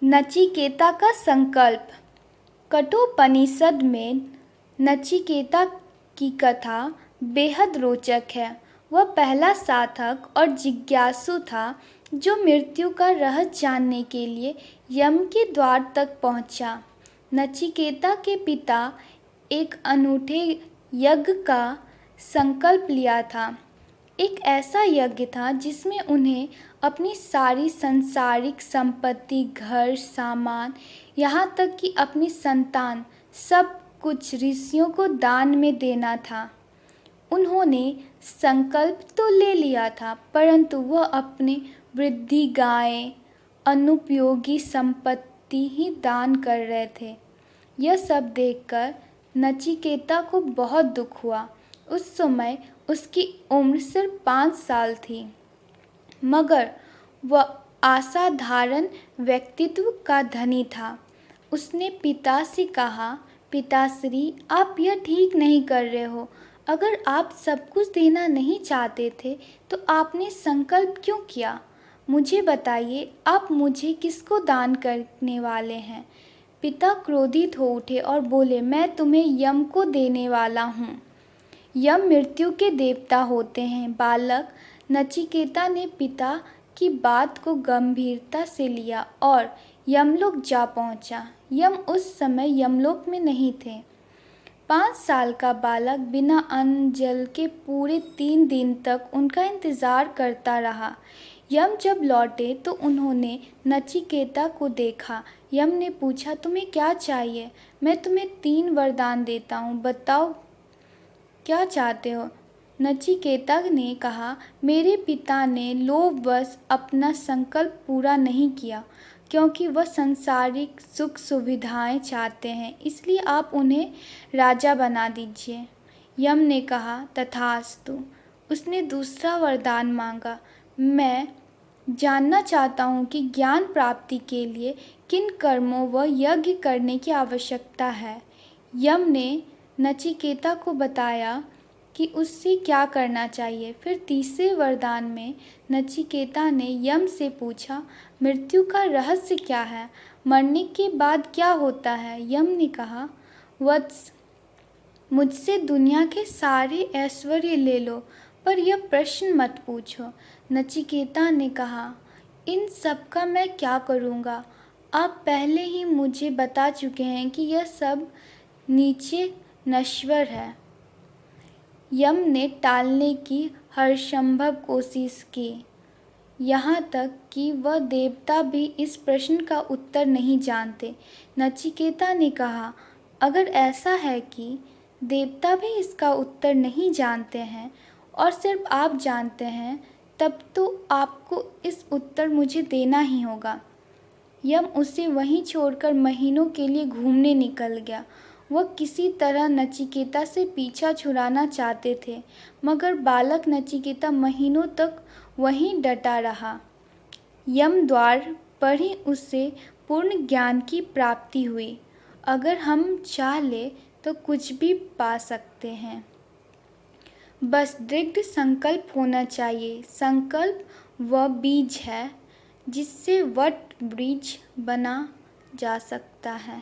नचिकेता का संकल्प। कठोपनिषद में नचिकेता की कथा बेहद रोचक है। वह पहला साधक और जिज्ञासु था जो मृत्यु का रहस्य जानने के लिए यम के द्वार तक पहुंचा। नचिकेता के पिता एक अनूठे यज्ञ का संकल्प लिया था। एक ऐसा यज्ञ था जिसमें उन्हें अपनी सारी सांसारिक संपत्ति, घर, सामान, यहाँ तक कि अपनी संतान, सब कुछ ऋषियों को दान में देना था। उन्होंने संकल्प तो ले लिया था, परंतु वह अपनी वृद्धि, गायें, अनुपयोगी संपत्ति ही दान कर रहे थे। यह सब देखकर नचिकेता को बहुत दुख हुआ। उस समय उसकी उम्र सिर्फ 5 साल थी, मगर वह असाधारण व्यक्तित्व का धनी था। उसने पिता से कहा, पिताश्री, आप यह ठीक नहीं कर रहे हो। अगर आप सब कुछ देना नहीं चाहते थे तो आपने संकल्प क्यों किया? मुझे बताइए, आप मुझे किसको दान करने वाले हैं? पिता क्रोधित हो उठे और बोले, मैं तुम्हें यम को देने वाला हूँ। यम मृत्यु के देवता होते हैं। बालक नचिकेता ने पिता की बात को गंभीरता से लिया और यमलोक जा पहुंचा। यम उस समय यमलोक में नहीं थे। 5 साल का बालक बिना अन्न जल के पूरे 3 दिन तक उनका इंतजार करता रहा। यम जब लौटे तो उन्होंने नचिकेता को देखा। यम ने पूछा, तुम्हें क्या चाहिए? मैं तुम्हें 3 वरदान देता हूँ, बताओ क्या चाहते हो? नचिकेता ने कहा, मेरे पिता ने लोभवश अपना संकल्प पूरा नहीं किया, क्योंकि वह सांसारिक सुख सुविधाएं चाहते हैं, इसलिए आप उन्हें राजा बना दीजिए। यम ने कहा, तथास्तु। उसने दूसरा वरदान मांगा, मैं जानना चाहता हूँ कि ज्ञान प्राप्ति के लिए किन कर्मों व यज्ञ करने की आवश्यकता है। यम ने नचिकेता को बताया कि उससे क्या करना चाहिए। फिर तीसरे वरदान में नचिकेता ने यम से पूछा, मृत्यु का रहस्य क्या है? मरने के बाद क्या होता है? यम ने कहा, वत्स, मुझसे दुनिया के सारे ऐश्वर्य ले लो, पर यह प्रश्न मत पूछो। नचिकेता ने कहा, इन सब का मैं क्या करूँगा? आप पहले ही मुझे बता चुके हैं कि यह सब नीचे नश्वर है। यम ने टालने की हरसंभव कोशिश की, यहाँ तक कि वह देवता भी इस प्रश्न का उत्तर नहीं जानते। नचिकेता ने कहा, अगर ऐसा है कि देवता भी इसका उत्तर नहीं जानते हैं और सिर्फ आप जानते हैं, तब तो आपको इस उत्तर मुझे देना ही होगा। यम उसे वहीं छोड़कर महीनों के लिए घूमने निकल गया। वह किसी तरह नचिकेता से पीछा छुड़ाना चाहते थे, मगर बालक नचिकेता महीनों तक वहीं डटा रहा। यम द्वार पर ही उसे पूर्ण ज्ञान की प्राप्ति हुई। अगर हम चाह ले तो कुछ भी पा सकते हैं, बस दृढ़ संकल्प होना चाहिए। संकल्प वह बीज है जिससे वट वृक्ष बना जा सकता है।